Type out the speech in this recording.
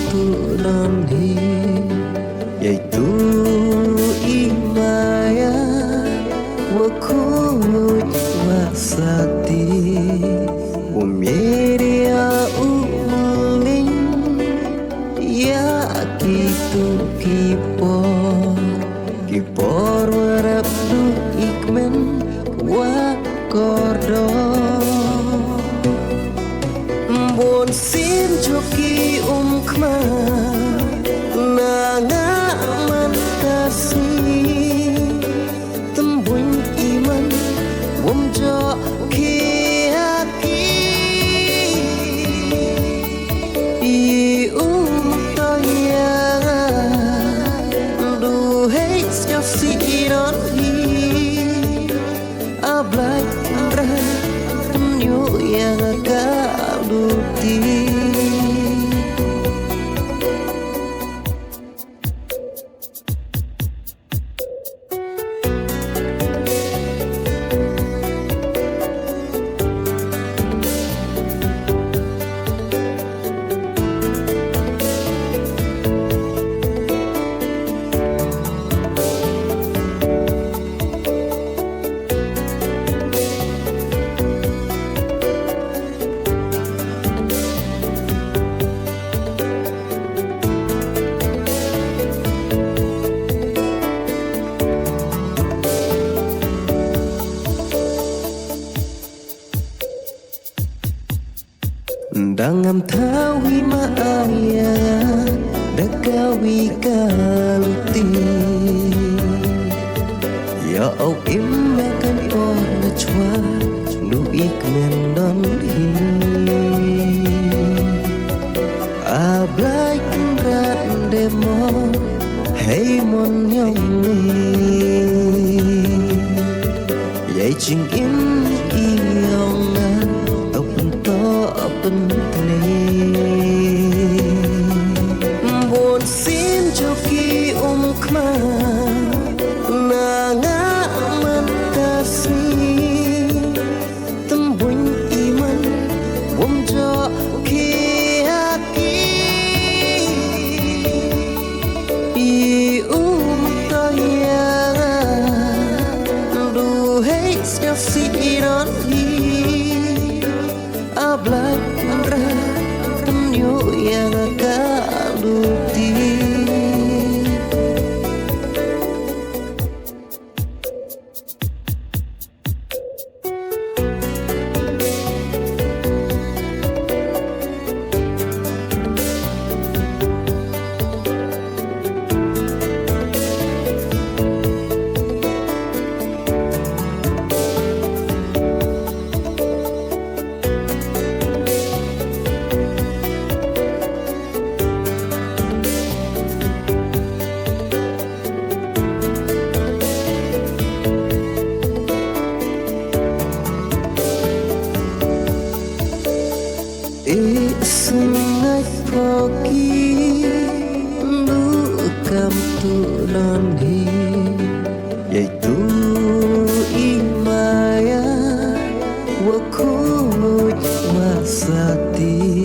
tu non hi yaitu imaya wa khut wasati umyeria uling Iaki tu kipor warap du ikmen wa kordo Bon Sien joki khma Nanga mantasi Tymbuin iman jo Iaki I toya Du hates your seat on he A black New yang agak bukti Dangam tawi maaya dakawi kaluti Ya au im makan ona chwa nu ikmen don hi Ablai rat demo hey mon yong ni Yai ching in iong Bon Sien joki khma Nanga mantasi Tymbuin iman jo Iaki I toya Du hates your seat on he A black New yang agak bukti Sungai poki Lukam tu non hi Yaitu imaya Wa khut wasati